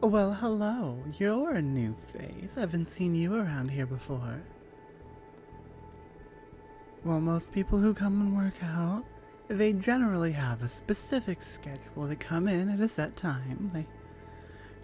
Well, hello. You're a new face. I haven't seen you around here before. Well, most people who come and work out, they generally have a specific schedule. They come in at a set time. They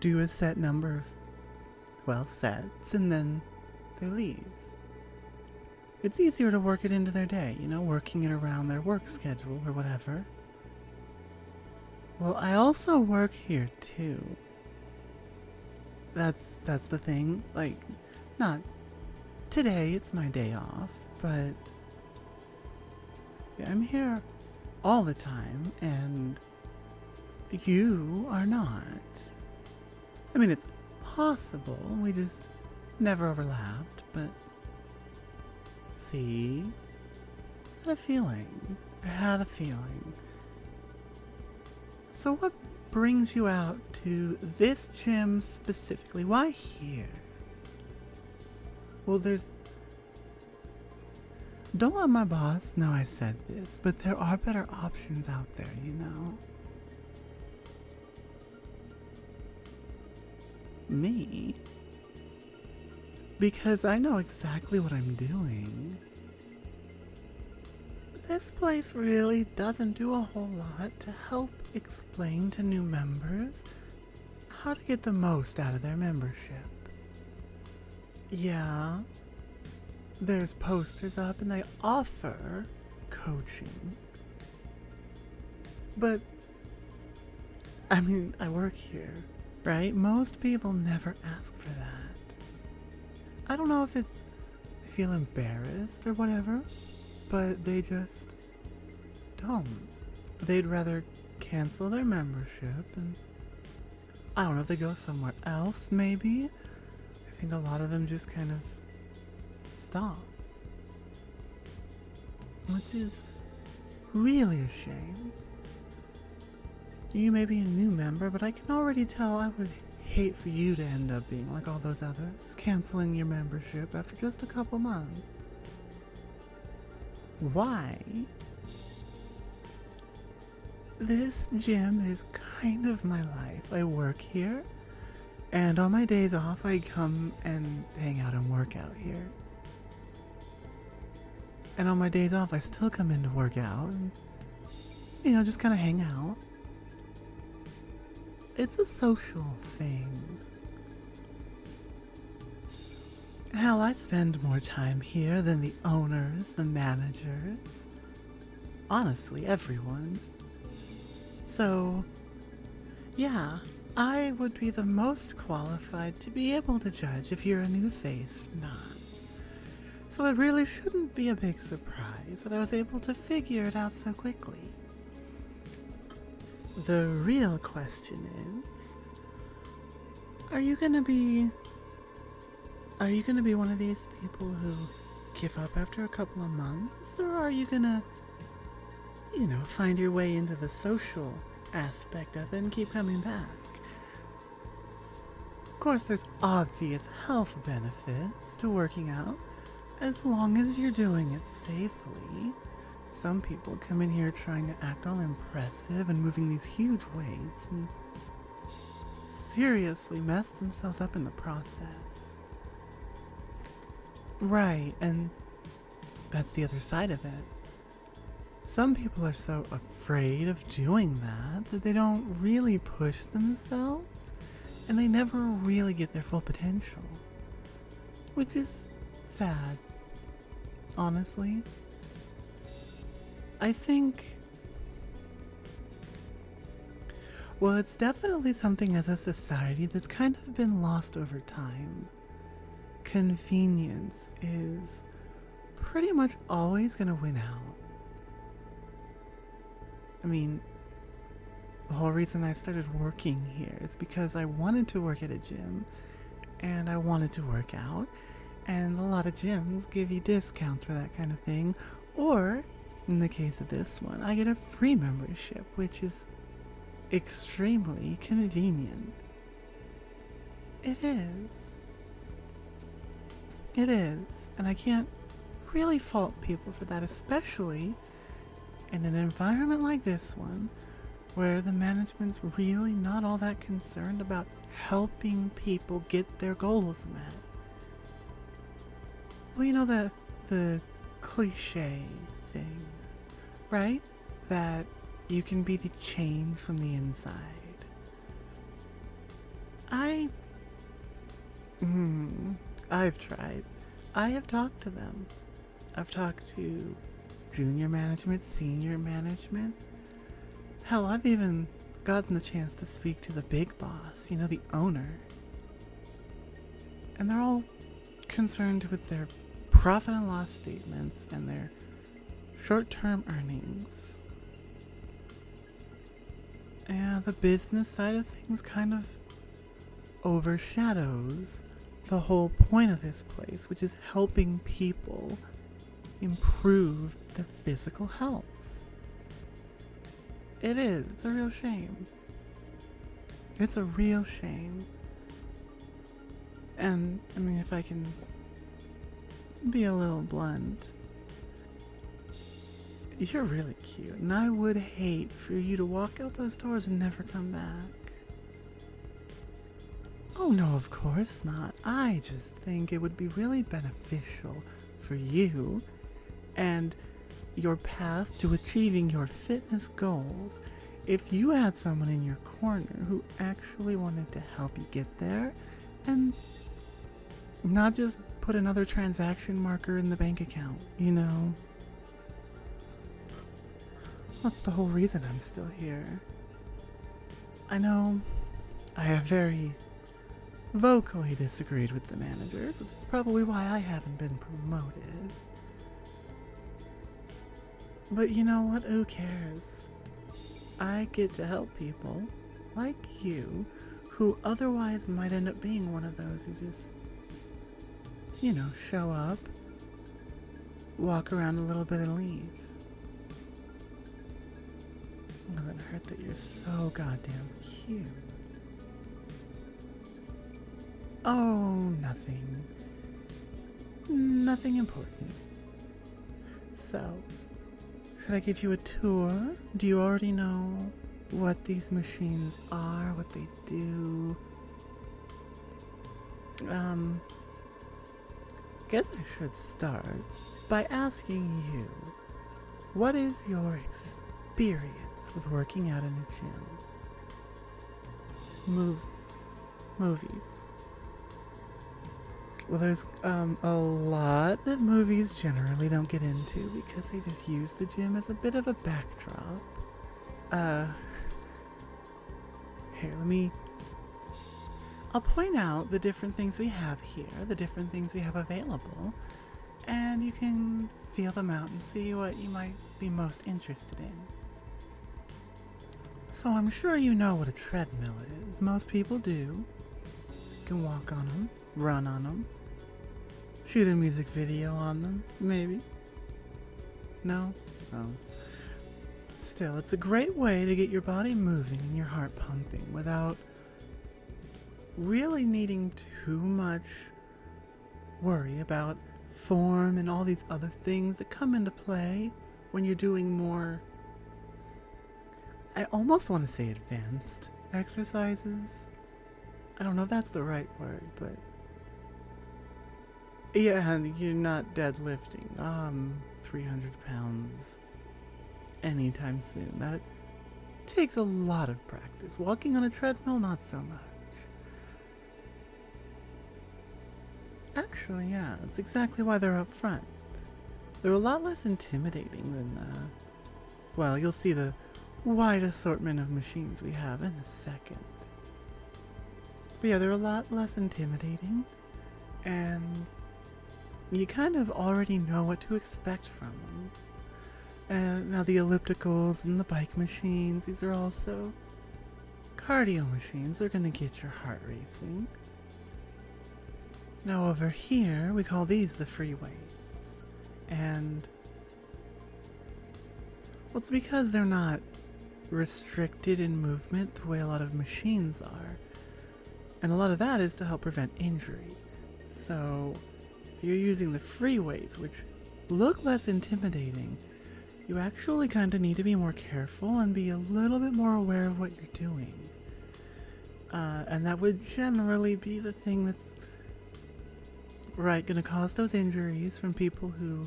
do a set number of, sets, and then they leave. It's easier to work it into their day, working it around their work schedule or whatever. Well, I also work here too. That's the thing. Like, not today, it's my day off, but I'm here all the time, and you are not. I mean, it's possible, we just never overlapped, but see? I had a feeling. So what brings you out to this gym specifically? Why here? Well, don't let my boss know I said this, but there are better options out there, Me? Because I know exactly what I'm doing. This place really doesn't do a whole lot to help explain to new members how to get the most out of their membership. Yeah, there's posters up and they offer coaching. But, I mean, I work here, right? Most people never ask for that. I don't know if they feel embarrassed or whatever, but they just don't. They'd rather cancel their membership and I don't know if they go somewhere else maybe. I think a lot of them just kind of stop. Which is really a shame. You may be a new member, but I can already tell I would hate for you to end up being like all those others, canceling your membership after just a couple months. Why? This gym is kind of my life. I work here, and on my days off I come and hang out and work out here. And on my days off I still come in to work out and, just kind of hang out. It's a social thing. Hell, I spend more time here than the owners, the managers. Honestly, everyone. So, yeah, I would be the most qualified to be able to judge if you're a new face or not. So it really shouldn't be a big surprise that I was able to figure it out so quickly. The real question is, are you gonna be one of these people who give up after a couple of months, or are you gonna, find your way into the social aspect of it and keep coming back? Of course, there's obvious health benefits to working out, as long as you're doing it safely. Some people come in here trying to act all impressive and moving these huge weights and seriously mess themselves up in the process. Right, and that's the other side of it. Some people are so afraid of doing that they don't really push themselves and they never really get their full potential. Which is sad, honestly. I think, it's definitely something as a society that's kind of been lost over time. Convenience is pretty much always going to win out. I mean, the whole reason I started working here is because I wanted to work at a gym and I wanted to work out, and a lot of gyms give you discounts for that kind of thing, or in the case of this one, I get a free membership, which is extremely convenient. It is. It is. And I can't really fault people for that, especially in an environment like this one, where the management's really not all that concerned about helping people get their goals met. Well, you know the cliche thing, right? That you can be the change from the inside. I've tried. I have talked to them. I've talked to junior management, senior management. Hell, I've even gotten the chance to speak to the big boss, you know, the owner. And they're all concerned with their profit and loss statements and their short-term earnings. And the business side of things kind of overshadows the whole point of this place, which is helping people improve their physical health. It is. It's a real shame. It's a real shame. And, I mean, if I can be a little blunt, you're really cute, and I would hate for you to walk out those doors and never come back. Oh no, of course not. I just think it would be really beneficial for you and your path to achieving your fitness goals if you had someone in your corner who actually wanted to help you get there and not just put another transaction marker in the bank account, you know? That's the whole reason I'm still here. I know I have very vocally disagreed with the managers, which is probably why I haven't been promoted. But you know what? Who cares? I get to help people like you who otherwise might end up being one of those who just, you know, show up, walk around a little bit and leave. It doesn't hurt that you're so goddamn cute. Oh, nothing. Nothing important. So, should I give you a tour? Do you already know what these machines are, what they do? Guess I should start by asking you, what is your experience with working out in a gym? Movies. Well, there's a lot that movies generally don't get into because they just use the gym as a bit of a backdrop. Here, I'll point out the different things we have here, the different things we have available, and you can feel them out and see what you might be most interested in. So I'm sure you know what a treadmill is. Most people do. You can walk on them, run on them, shoot a music video on them, maybe. No? Oh. Still, it's a great way to get your body moving and your heart pumping without really needing too much worry about form and all these other things that come into play when you're doing more, I almost want to say advanced exercises. I don't know if that's the right word, but yeah, and you're not deadlifting 300 pounds anytime soon. That takes a lot of practice. Walking on a treadmill, not so much. Actually, yeah, that's exactly why they're up front. They're a lot less intimidating than, well, you'll see the wide assortment of machines we have in a second. But yeah, they're a lot less intimidating, and you kind of already know what to expect from them. Now the ellipticals and the bike machines, these are also cardio machines. They're gonna get your heart racing. Now over here, we call these the free weights. And well, it's because they're not restricted in movement the way a lot of machines are. And a lot of that is to help prevent injury. So if you're using the free weights, which look less intimidating, you actually kind of need to be more careful and be a little bit more aware of what you're doing. And that would generally be the thing that's going to cause those injuries from people who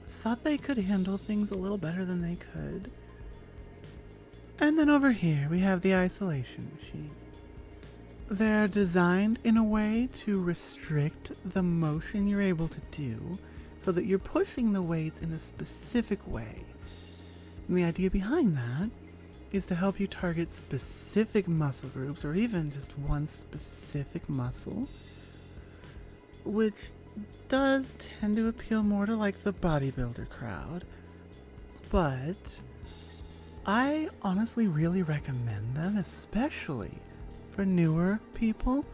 thought they could handle things a little better than they could. And then over here we have the isolation machines. They're designed in a way to restrict the motion you're able to do so that you're pushing the weights in a specific way. And the idea behind that is to help you target specific muscle groups or even just one specific muscle, which does tend to appeal more to like the bodybuilder crowd. But I honestly really recommend them, especially for newer people,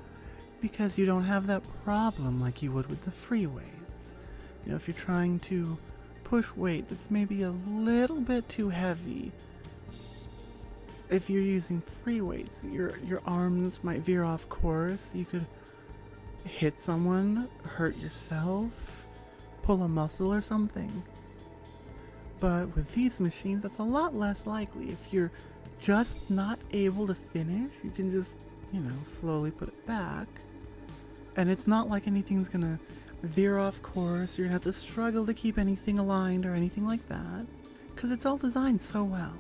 because you don't have that problem like you would with the free weights. You know, if you're trying to push weight that's maybe a little bit too heavy, if you're using free weights, your arms might veer off course. You could hit someone, hurt yourself, pull a muscle or something. But with these machines, that's a lot less likely. If you're just not able to finish, you can just, slowly put it back. And it's not like anything's gonna veer off course. You're gonna have to struggle to keep anything aligned or anything like that, because it's all designed so well.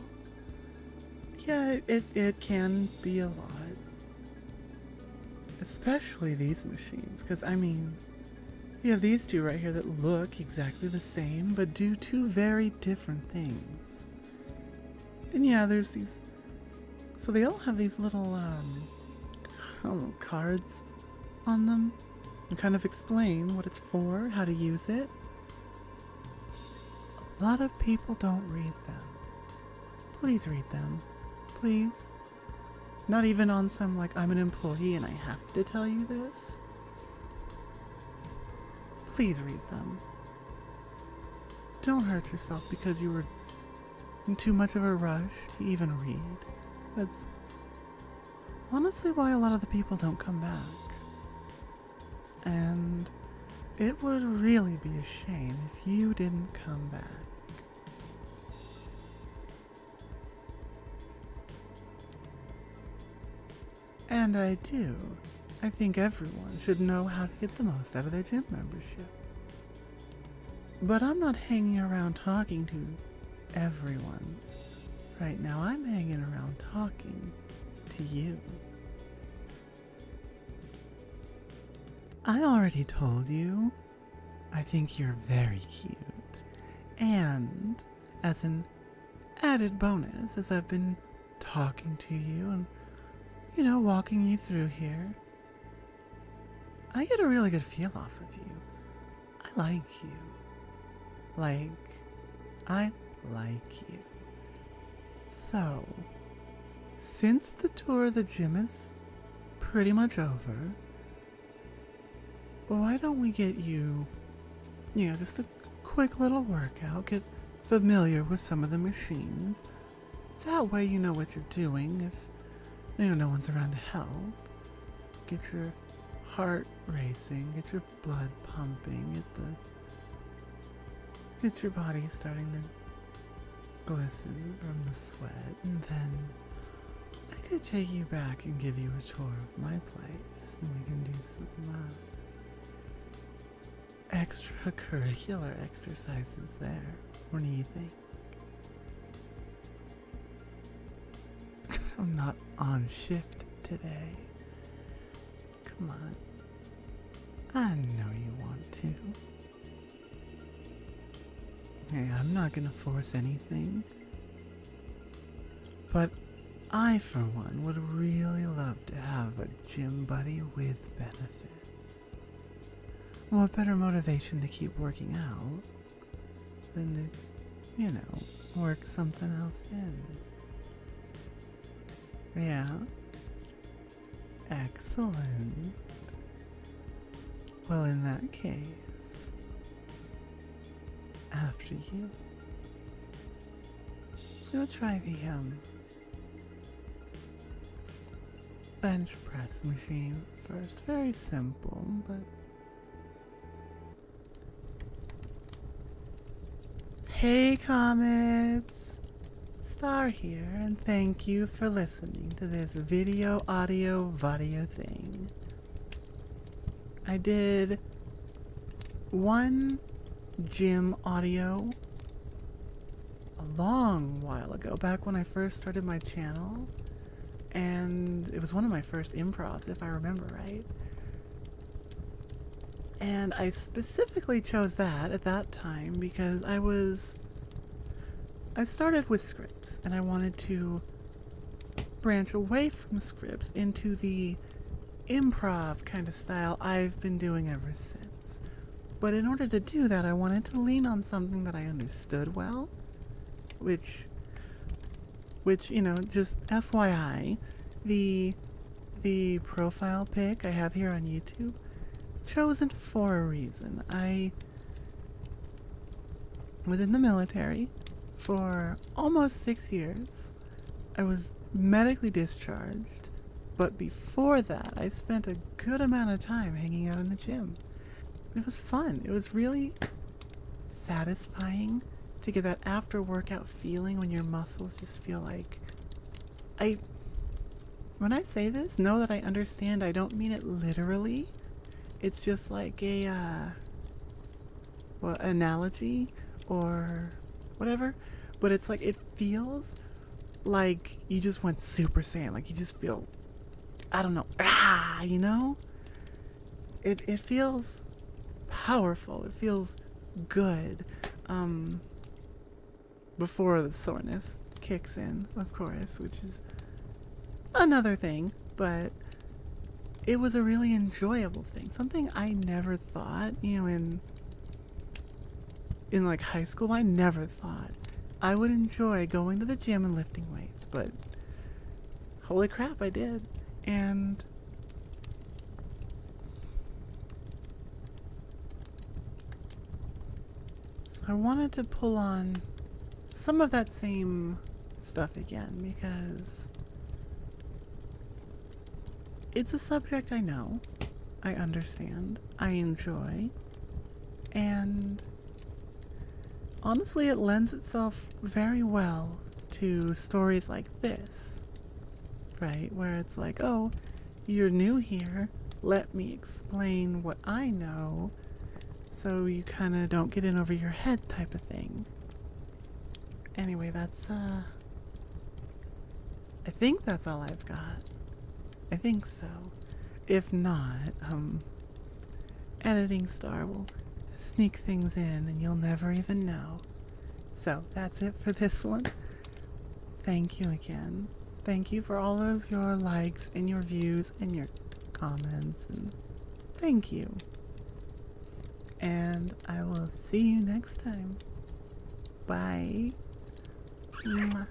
Yeah, it can be a lot. Especially these machines, because you have these two right here that look exactly the same, but do two very different things. And yeah, there's these, so they all have these little, cards on them, and kind of explain what it's for, how to use it. A lot of people don't read them. Please read them. Please. Not even on some, I'm an employee and I have to tell you this. Please read them. Don't hurt yourself because you were in too much of a rush to even read. That's honestly why a lot of the people don't come back. And it would really be a shame if you didn't come back. And I do. I think everyone should know how to get the most out of their gym membership. But I'm not hanging around talking to everyone. Right now, I'm hanging around talking to you. I already told you, I think you're very cute. And as an added bonus, as I've been talking to you and walking you through here, I get a really good feel off of you. I like you. I like you. So, since the tour of the gym is pretty much over, why don't we get you, just a quick little workout, get familiar with some of the machines. That way you know what you're doing if no one's around to help. Get your heart racing, get your blood pumping, get your body starting to glisten from the sweat, and then I could take you back and give you a tour of my place, and we can do some extracurricular exercises there. What do you think? I'm not on shift today. Come on. I know you want to. Hey, I'm not gonna force anything. But I, for one, would really love to have a gym buddy with benefits. What better motivation to keep working out than to, work something else in? Yeah. Excellent. Well, in that case, after you, let's go try the, bench press machine first. Very simple, but... Hey Comets! Star here, and thank you for listening to this video, audio, vadio thing. I did one gym audio a long while ago, back when I first started my channel, and it was one of my first improvs, if I remember right. And I specifically chose that at that time because I started with scripts, and I wanted to branch away from scripts into the improv kind of style I've been doing ever since. But in order to do that, I wanted to lean on something that I understood well, which, you know, just FYI, the profile pic I have here on YouTube, chosen for a reason. I was in the military for almost 6 years. I was medically discharged, but before that, I spent a good amount of time hanging out in the gym. It was fun. It was really satisfying to get that after workout feeling when your muscles just feel like... When I say this, know that I understand I don't mean it literally. It's just like a, analogy or whatever. But it's like, it feels like you just went Super Saiyan. Like you just feel, I don't know, you know? It feels powerful. It feels good. Before the soreness kicks in, of course, which is another thing, but it was a really enjoyable thing. Something I never thought, you know, in like high school, I never thought I would enjoy going to the gym and lifting weights, but holy crap, I did. And so I wanted to pull on some of that same stuff again because it's a subject I know, I understand, I enjoy, and honestly it lends itself very well to stories like this, right? Where it's like, oh, you're new here, let me explain what I know so you kind of don't get in over your head type of thing. Anyway, that's, I think that's all I've got. I think so. If not, Editing Star will sneak things in and you'll never even know. So, that's it for this one. Thank you again. Thank you for all of your likes and your views and your comments, and thank you. And I will see you next time. Bye. Mwah.